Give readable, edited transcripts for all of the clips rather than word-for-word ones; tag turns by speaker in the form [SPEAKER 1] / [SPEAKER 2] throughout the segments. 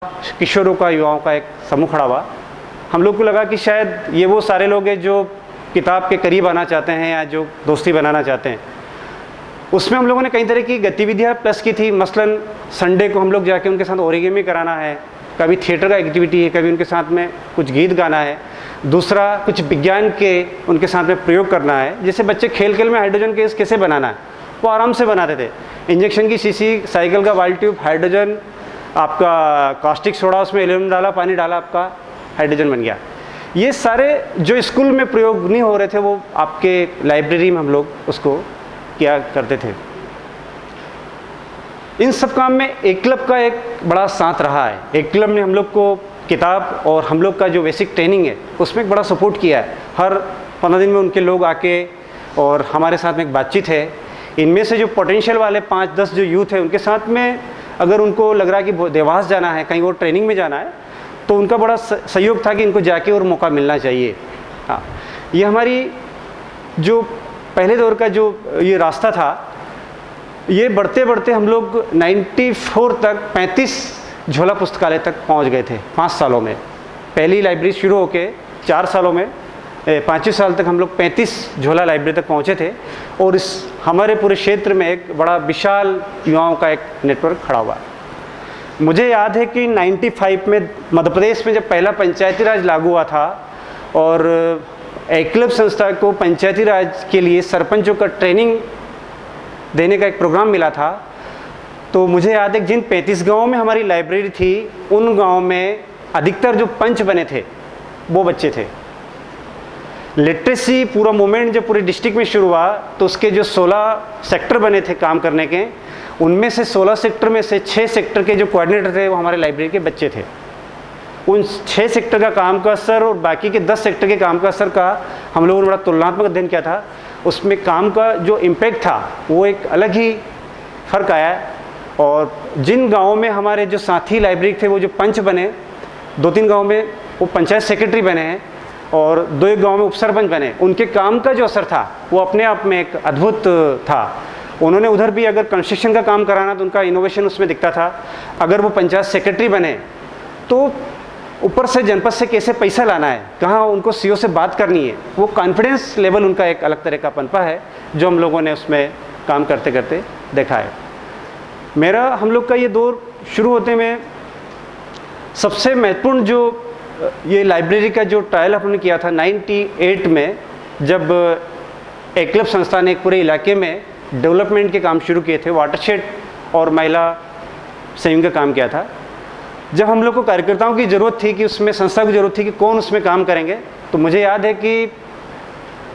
[SPEAKER 1] किशोरों का, युवाओं का एक समूह खड़ा हुआ। हम लोग को लगा कि शायद ये वो सारे लोग हैं जो किताब के करीब आना चाहते हैं या जो दोस्ती बनाना चाहते हैं। उसमें हम लोगों ने कई तरह की गतिविधियाँ प्लस की थी। मसलन संडे को हम लोग जाके उनके साथ ओरिगेमी कराना है, कभी थिएटर का एक्टिविटी है, कभी उनके साथ में कुछ गीत गाना है, दूसरा कुछ विज्ञान के उनके साथ में प्रयोग करना है। जैसे बच्चे खेल खेल में हाइड्रोजन गैस कैसे बनाना है वो आराम से बनाते थे। इंजेक्शन की शीशी, साइकिल का वाल ट्यूब, हाइड्रोजन, आपका कास्टिक सोडा, उसमें एल्यूमिनियम डाला, पानी डाला, आपका हाइड्रोजन बन गया। ये सारे जो स्कूल में प्रयोग नहीं हो रहे थे वो आपके लाइब्रेरी में हम लोग उसको किया करते थे। इन सब काम में एक क्लब का एक बड़ा साथ रहा है। एक क्लब ने हम लोग को किताब और हम लोग का जो बेसिक ट्रेनिंग है उसमें एक बड़ा सपोर्ट किया है। हर 15 दिन में उनके लोग आके और हमारे साथ में एक बातचीत है। इनमें से जो पोटेंशियल वाले 5-10 जो यूथ है उनके साथ में अगर उनको लग रहा है कि देवास जाना है, कहीं और ट्रेनिंग में जाना है, तो उनका बड़ा सहयोग था कि इनको जाके और मौका मिलना चाहिए। हाँ, ये हमारी जो पहले दौर का जो ये रास्ता था, ये बढ़ते बढ़ते हम लोग 94 तक 35 झोला पुस्तकालय तक पहुंच गए थे 5 सालों में। पहली लाइब्रेरी शुरू होके 4 सालों में 25 साल तक हम लोग 35 झोला लाइब्रेरी तक पहुंचे थे। और इस हमारे पूरे क्षेत्र में एक बड़ा विशाल युवाओं का एक नेटवर्क खड़ा हुआ। मुझे याद है कि 95 में मध्य प्रदेश में जब पहला पंचायती राज लागू हुआ था और एकलव्य संस्था को पंचायती राज के लिए सरपंचों का ट्रेनिंग देने का एक प्रोग्राम मिला था, तो मुझे याद है कि जिन 35 गाँव में हमारी लाइब्रेरी थी उन गाँव में अधिकतर जो पंच बने थे वो बच्चे थे। लिटरेसी पूरा मूवमेंट जब पूरे डिस्ट्रिक्ट में शुरू हुआ तो उसके जो 16 सेक्टर बने थे काम करने के, उनमें से 16 सेक्टर में से 6 सेक्टर के जो कोऑर्डिनेटर थे वो हमारे लाइब्रेरी के बच्चे थे। उन 6 सेक्टर का काम का असर और बाकी के 10 सेक्टर के काम का असर का हम लोगों ने बड़ा तुलनात्मक अध्ययन किया था। उसमें काम का जो इम्पैक्ट था वो एक अलग ही फ़र्क आया। और जिन गाँवों में हमारे जो साथी लाइब्रेरी थे वो जो पंच बने, 2-3 गाँव में वो पंचायत सेक्रेटरी बने हैं और 2-1 गाँव में उपसरपंच बने, उनके काम का जो असर था वो अपने आप में एक अद्भुत था। उन्होंने उधर भी अगर कंस्ट्रक्शन का काम कराना तो उनका इनोवेशन उसमें दिखता था। अगर वो पंचायत सेक्रेटरी बने तो ऊपर से जनपद से कैसे पैसा लाना है, कहाँ उनको सीओ से बात करनी है, वो कॉन्फिडेंस लेवल उनका एक अलग तरह का पनपा है जो हम लोगों ने उसमें काम करते करते देखा है। हम लोग का ये दौर शुरू होते में सबसे महत्वपूर्ण जो ये लाइब्रेरी का जो ट्रायल हमने किया था 98 में, जब एकलव्य संस्था ने पूरे इलाके में डेवलपमेंट के काम शुरू किए थे, वाटरशेड और महिला संयोग का काम किया था। जब हम लोग को कार्यकर्ताओं की ज़रूरत थी कि उसमें संस्था की ज़रूरत थी कि कौन उसमें काम करेंगे, तो मुझे याद है कि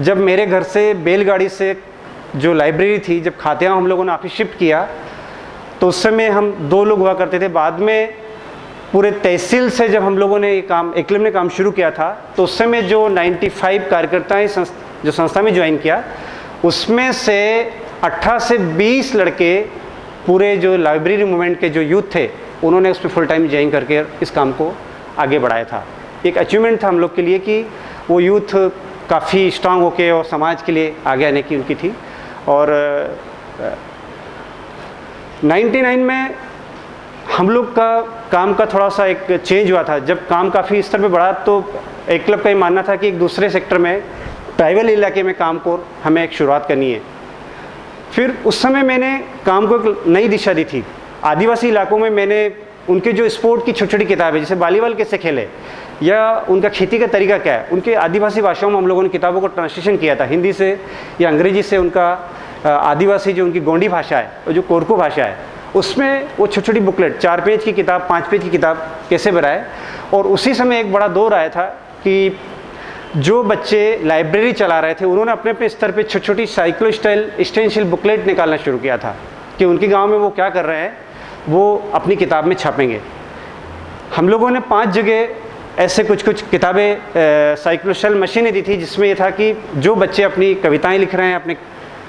[SPEAKER 1] जब मेरे घर से बैलगाड़ी से जो लाइब्रेरी थी, जब खातियाँ हम लोगों ने ऑफिस शिफ्ट किया तो उस समय हम 2 लोग हुआ करते थे। बाद में पूरे तहसील से जब हम लोगों ने ये काम एकलव्य ने काम शुरू किया था तो उस समय जो 95 कार्यकर्ताएँ जो संस्था में ज्वाइन किया, उसमें से 18 से 20 लड़के पूरे जो लाइब्रेरी मूवमेंट के जो यूथ थे उन्होंने उसमें फुल टाइम ज्वाइन करके इस काम को आगे बढ़ाया था। एक अचीवमेंट था हम लोग के लिए कि वो यूथ काफ़ी स्ट्रांग होके और समाज के लिए आगे आने की उनकी थी। और 99 में हम लोग का काम का थोड़ा सा एक चेंज हुआ था। जब काम काफ़ी स्तर पे बढ़ा तो एक क्लब का ये मानना था कि एक दूसरे सेक्टर में ट्राइबल इलाके में काम को हमें एक शुरुआत करनी है। फिर उस समय मैंने काम को एक नई दिशा दी थी। आदिवासी इलाकों में मैंने उनके जो स्पोर्ट की छोटी छोटी किताबें, जैसे वॉलीबॉल कैसे खेले या उनका खेती का तरीका क्या है, उनके आदिवासी भाषाओं में हम लोगों ने किताबों को ट्रांसलेशन किया था, हिंदी से या अंग्रेजी से। उनका आदिवासी जो उनकी गोंडी भाषा है और जो कोरकू भाषा है, उसमें वो छोटी छोटी बुकलेट 4 पेज की किताब, 5 पेज की किताब कैसे बनाए। और उसी समय एक बड़ा दौर आया था कि जो बच्चे लाइब्रेरी चला रहे थे उन्होंने अपने अपने स्तर पे छोटी छोटी साइक्लो स्टाइल स्टेंशियल बुकलेट निकालना शुरू किया था कि उनके गांव में वो क्या कर रहे हैं वो अपनी किताब में छापेंगे। हम लोगों ने 5 जगह ऐसे कुछ किताबें साइक्लो स्टाइल मशीनें दी थी, जिसमें ये था कि जो बच्चे अपनी कविताएँ लिख रहे हैं,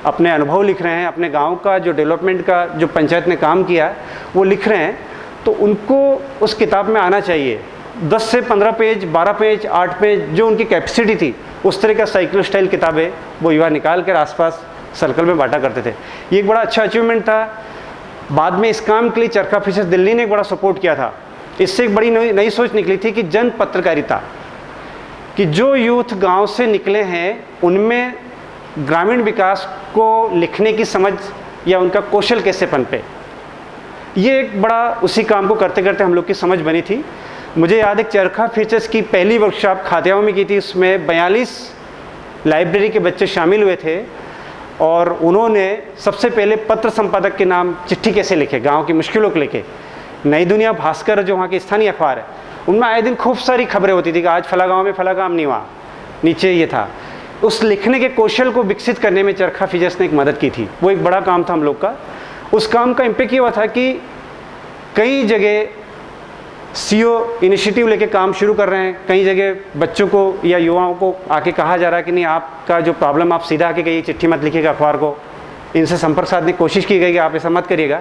[SPEAKER 1] अपने अनुभव लिख रहे हैं, अपने गांव का जो डेवलपमेंट का जो पंचायत ने काम किया वो लिख रहे हैं, तो उनको उस किताब में आना चाहिए। 10 से 15 पेज, 12 पेज, 8 पेज जो उनकी कैपेसिटी थी, उस तरह का साइक्लो स्टाइल किताबें वो युवा निकाल कर आसपास सर्कल में बांटा करते थे। ये एक बड़ा अच्छा अचीवमेंट था। बाद में इस काम के लिए चरखा ऑफिसर्स दिल्ली ने एक बड़ा सपोर्ट किया था इससे एक बड़ी नई सोच निकली थी कि जन पत्रकारिता, कि जो यूथ गांव से निकले हैं उनमें ग्रामीण विकास को लिखने की समझ या उनका कौशल कैसे पनपे। ये एक बड़ा उसी काम को करते करते हम लोग की समझ बनी थी। मुझे याद है चरखा फीचर्स की पहली वर्कशॉप खातियाओं में की थी, उसमें 42 लाइब्रेरी के बच्चे शामिल हुए थे और उन्होंने सबसे पहले पत्र संपादक के नाम चिट्ठी कैसे लिखे, गांव की मुश्किलों को लिखे। नई दुनिया भास्कर जो वहाँ की स्थानीय अखबार है, उनमें आए दिन खूब सारी खबरें होती थी कि आज फला गांव में फला काम नहीं हुआ, नीचे ये था। उस लिखने के कौशल को विकसित करने में चरखा फीचर्स ने एक मदद की थी। वो एक बड़ा काम था हम लोग का। उस काम का इम्पैक्ट ये हुआ था कि कई जगह सीओ इनिशिएटिव लेके काम शुरू कर रहे हैं, कई जगह बच्चों को या युवाओं को आके कहा जा रहा है कि नहीं, आपका जो प्रॉब्लम आप सीधा आके कहिए, चिट्ठी मत लिखिएगा अखबार को। इनसे संपर्क साधने की कोशिश की गई कि आप ऐसा मत करिएगा।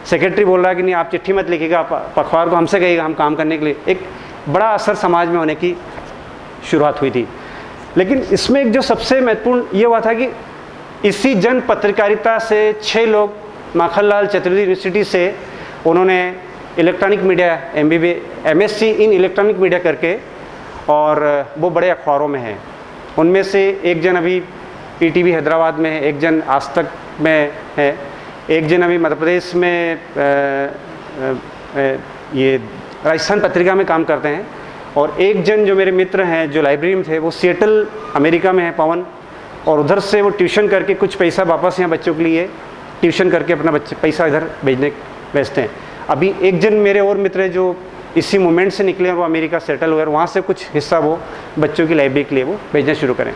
[SPEAKER 1] सेक्रेटरी बोल रहा है कि नहीं, आप चिट्ठी मत लिखिएगा, आप अखबार को हमसे कहिएगा, हम काम करने के लिए। एक बड़ा असर समाज में होने की शुरुआत हुई थी। लेकिन इसमें एक जो सबसे महत्वपूर्ण ये हुआ था कि इसी जन पत्रकारिता से 6 लोग माखनलाल चतुर्वेदी यूनिवर्सिटी से, उन्होंने इलेक्ट्रॉनिक मीडिया MSc इन इलेक्ट्रॉनिक मीडिया करके, और वो बड़े अखबारों में हैं। उनमें से एक जन अभी ETV हैदराबाद में है, एक जन आज तक में है, एक जन अभी मध्य प्रदेश में ये राजस्थान पत्रिका में काम करते हैं, और एक जन जो मेरे मित्र हैं जो लाइब्रेरी में थे, वो सिएटल अमेरिका में है, पवन, और उधर से वो ट्यूशन करके कुछ पैसा वापस यहाँ बच्चों के लिए ट्यूशन करके अपना पैसा इधर भेजते हैं। अभी एक जन मेरे और मित्र हैं जो इसी मूवमेंट से निकले हैं, वो अमेरिका सेटल हुए, वहाँ से कुछ हिस्सा वो बच्चों की लाइब्रेरी के लिए वो भेजना शुरू करें।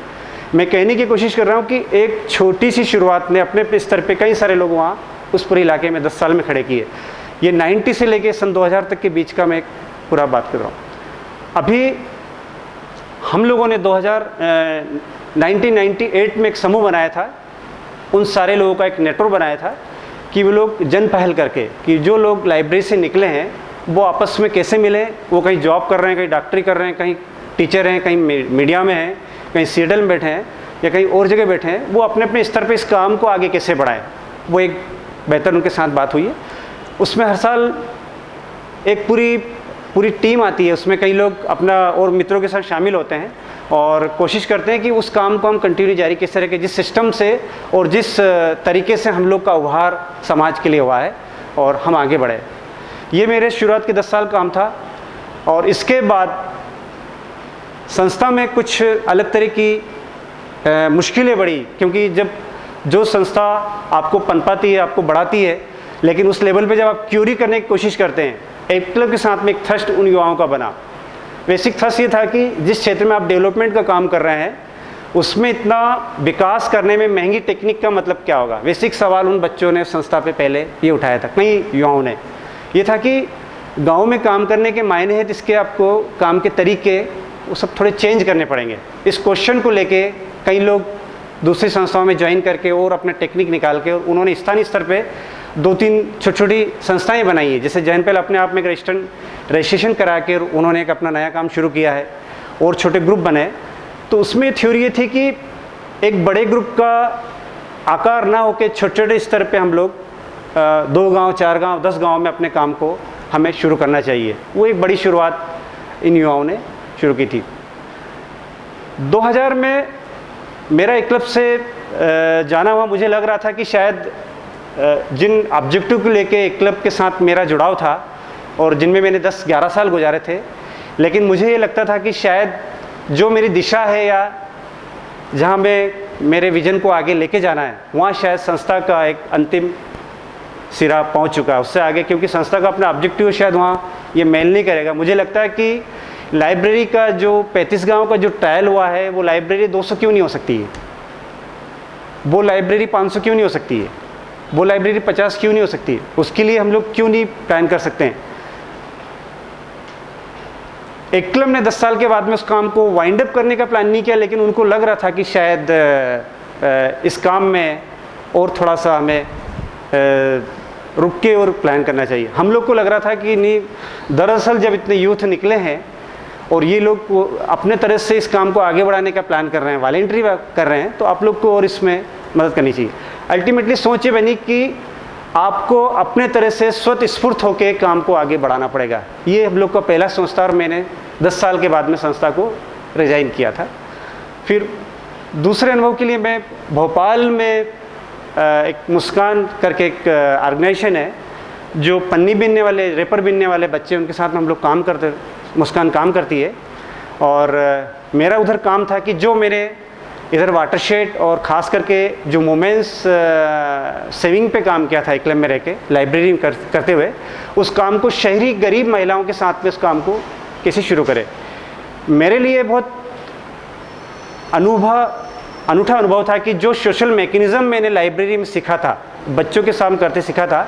[SPEAKER 1] मैं कहने की कोशिश कर रहा हूँ कि एक छोटी सी शुरुआत ने अपने स्तर पे कई सारे लोग वहाँ उस पूरे इलाके में 10 साल में खड़े किए। ये 90 से लेके सन 2000 तक के बीच का मैं एक पूरा बात कर रहा हूँ। अभी हम लोगों ने 1998 में एक समूह बनाया था, उन सारे लोगों का एक नेटवर्क बनाया था कि वो लोग जन पहल करके, कि जो लोग लाइब्रेरी से निकले हैं वो आपस में कैसे मिले, वो कहीं जॉब कर रहे हैं, कहीं डॉक्टरी कर रहे हैं, कहीं टीचर हैं, कहीं मीडिया में हैं, कहीं सीएटल में बैठे हैं या कहीं और जगह बैठे हैं, वो अपने अपने स्तर पे इस काम को आगे कैसे बढ़ाएं। वो एक बेहतर उनके साथ बात हुई है। उसमें हर साल एक पूरी टीम आती है, उसमें कई लोग अपना और मित्रों के साथ शामिल होते हैं और कोशिश करते हैं कि उस काम को हम कंटिन्यू जारी किस तरह के, जिस सिस्टम से और जिस तरीके से हम लोग का उभार समाज के लिए हुआ है और हम आगे बढ़े। ये मेरे शुरुआत के 10 साल काम था। और इसके बाद संस्था में कुछ अलग तरह की मुश्किलें बढ़ी, क्योंकि जब जो संस्था आपको पनपाती है, आपको बढ़ाती है, लेकिन उस लेवल पे जब आप क्यूरी करने की कोशिश करते हैं, एक क्लब के साथ में एक थ्रस्ट उन युवाओं का बना। बेसिक थ्रस्ट ये था कि जिस क्षेत्र में आप डेवलपमेंट का काम कर रहे हैं उसमें इतना विकास करने में महंगी टेक्निक का मतलब क्या होगा। बेसिक सवाल उन बच्चों ने संस्था पे पहले ये उठाया था, कई युवाओं ने, ये था कि गांव में काम करने के मायने हैं, जिसके आपको काम के तरीके वो सब थोड़े चेंज करने पड़ेंगे। इस क्वेश्चन को लेके कई लोग दूसरी संस्थाओं में ज्वाइन करके और अपने टेक्निक निकाल के उन्होंने स्थानीय स्तर पे 2-3 छोटी संस्थाएं बनाई हैं। जैसे जैन पहल अपने आप में एक रजिस्ट्रेशन करा के उन्होंने एक अपना नया काम शुरू किया है और छोटे ग्रुप बने। तो उसमें थ्योरी ये थी कि एक बड़े ग्रुप का आकार ना होकर छोटे छोटे स्तर पे हम लोग 2 गांव, 4 गांव, 10 गांव में अपने काम को हमें शुरू करना चाहिए। वो एक बड़ी शुरुआत इन युवाओं ने शुरू की थी। 2000 में मेरा एक क्लब से जाना हुआ, मुझे लग रहा था कि शायद जिन ऑब्जेक्टिव को लेके एक क्लब के साथ मेरा जुड़ाव था और जिनमें मैंने 10-11 साल गुजारे थे, लेकिन मुझे ये लगता था कि शायद जो मेरी दिशा है या जहाँ मैं मेरे विजन को आगे लेके जाना है, वहाँ शायद संस्था का एक अंतिम सिरा पहुँच चुका है। उससे आगे क्योंकि संस्था का अपना ऑब्जेक्टिव शायद वहाँ ये मेल नहीं करेगा। मुझे लगता है कि लाइब्रेरी का जो 35 गाँव का जो ट्रायल हुआ है, वो लाइब्रेरी 200 क्यों नहीं हो सकती है, वो लाइब्रेरी 500 क्यों नहीं हो सकती है, वो लाइब्रेरी 50 क्यों नहीं हो सकती है। उसके लिए हम लोग क्यों नहीं प्लान कर सकते हैं। एक क्लब ने 10 साल के बाद में उस काम को वाइंड अप करने का प्लान नहीं किया, लेकिन उनको लग रहा था कि शायद इस काम में और थोड़ा सा हमें रुक के और प्लान करना चाहिए। हम लोग को लग रहा था कि नहीं, दरअसल जब इतने यूथ निकले हैं और ये लोग अपने तरह से इस काम को आगे बढ़ाने का प्लान कर रहे हैं, वॉलंटरी कर रहे हैं, तो आप लोग को और इसमें मदद करनी चाहिए। अल्टीमेटली सोच ये बनी कि आपको अपने तरह से स्वतःस्फूर्त होकर काम को आगे बढ़ाना पड़ेगा। ये हम लोग का पहला संस्था, और मैंने 10 साल के बाद में संस्था को रिजाइन किया था। फिर दूसरे अनुभव के लिए मैं भोपाल में एक मुस्कान करके एक ऑर्गेनाइजेशन है जो पन्नी बीनने वाले, रेपर बीनने वाले बच्चे, उनके साथ में हम लोग काम करते, मुस्कान काम करती है। और मेरा उधर काम था कि जो मेरे इधर वाटरशेड और ख़ास करके जो वुमेंस सेविंग पे काम किया था एकलम में रह के लाइब्रेरी में करते हुए, उस काम को शहरी गरीब महिलाओं के साथ में उस काम को कैसे शुरू करें। मेरे लिए बहुत अनूठा अनुभव था कि जो सोशल मैकेनिज़्म मैंने लाइब्रेरी में सीखा था, बच्चों के सामने करते सीखा था,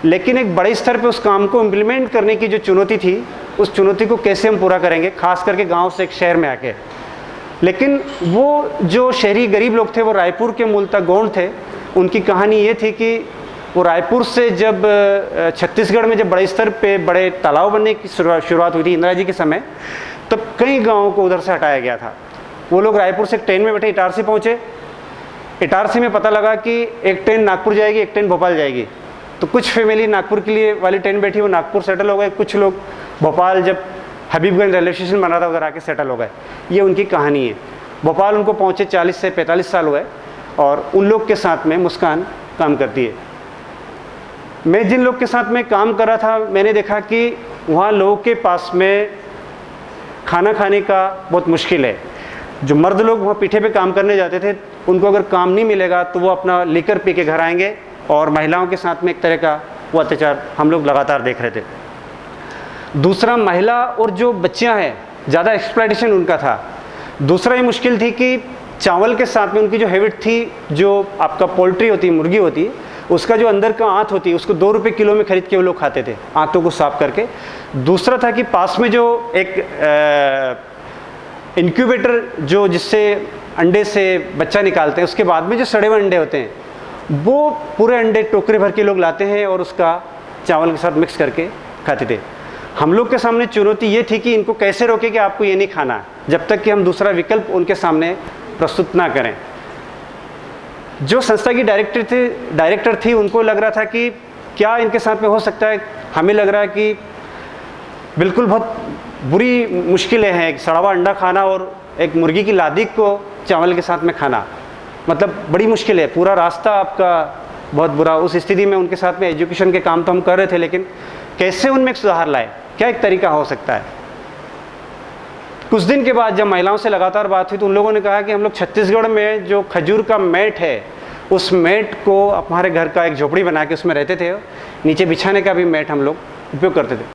[SPEAKER 1] लेकिन एक बड़े स्तर पे उस काम को इम्प्लीमेंट करने की जो चुनौती थी, उस चुनौती को कैसे हम पूरा करेंगे, खास करके गांव से एक शहर में आके। लेकिन वो जो शहरी गरीब लोग थे वो रायपुर के मूलतः गौंड थे। उनकी कहानी ये थी कि वो रायपुर से जब छत्तीसगढ़ में जब बड़े स्तर पे बड़े तालाब बनने की शुरुआत हुई थी इंदिरा जी के समय, तब कई गाँवों को उधर से हटाया गया था। वो लोग रायपुर से ट्रेन में बैठे इटारसी पहुँचे। इटारसी में पता लगा कि एक ट्रेन नागपुर जाएगी, एक ट्रेन भोपाल जाएगी। तो कुछ फैमिली नागपुर के लिए वाली ट्रेन बैठी, वो नागपुर सेटल हो गए। कुछ लोग भोपाल, जब हबीबगंज रेलवे स्टेशन बना था उधर आके सेटल हो गए। ये उनकी कहानी है। भोपाल उनको पहुँचे 40 से 45 साल हुए, और उन लोग के साथ में मुस्कान काम करती है। मैं जिन लोग के साथ में काम कर रहा था, मैंने देखा कि वहाँ लोगों के पास में खाना खाने का बहुत मुश्किल है। जो मर्द लोग वहाँ पीठे पे काम करने जाते थे, उनको अगर काम नहीं मिलेगा तो वो अपना लिकर पी के घर आएंगे, और महिलाओं के साथ में एक तरह का वो अत्याचार हम लोग लगातार देख रहे थे। दूसरा, महिला और जो बच्चियां हैं, ज़्यादा एक्सप्लॉयटेशन उनका था। दूसरा ये मुश्किल थी कि चावल के साथ में उनकी जो हैबिट थी, जो आपका पोल्ट्री होती है, मुर्गी होती है, उसका जो अंदर का आँत होती है, उसको 2 रुपये किलो में खरीद के वो लोग खाते थे, आँतों को साफ करके। दूसरा था कि पास में जो एक इंक्यूबेटर जो जिससे अंडे से बच्चा निकालते हैं, उसके बाद में जो सड़े हुए अंडे होते हैं, वो पूरे अंडे टोकरे भर के लोग लाते हैं और उसका चावल के साथ मिक्स करके खाते थे। हम लोग के सामने चुनौती ये थी कि इनको कैसे रोकें कि आपको ये नहीं खाना, जब तक कि हम दूसरा विकल्प उनके सामने प्रस्तुत ना करें। जो संस्था की डायरेक्टर थी, उनको लग रहा था कि क्या इनके साथ में हो सकता है। हमें लग रहा है कि बिल्कुल बहुत बुरी मुश्किलें हैं, एक सड़ा हुआ अंडा खाना और एक मुर्गी की लादी को चावल के साथ में खाना, मतलब बड़ी मुश्किल है। पूरा रास्ता आपका बहुत बुरा। उस स्थिति में उनके साथ में एजुकेशन के काम तो हम कर रहे थे, लेकिन कैसे उनमें एक सुधार लाए, क्या एक तरीका हो सकता है। कुछ दिन के बाद जब महिलाओं से लगातार बात हुई तो उन लोगों ने कहा कि हम लोग छत्तीसगढ़ में जो खजूर का मैट है, उस मैट को हमारे घर का एक झोपड़ी बना के उसमें रहते थे, नीचे बिछाने का भी मैट हम लोग उपयोग करते थे।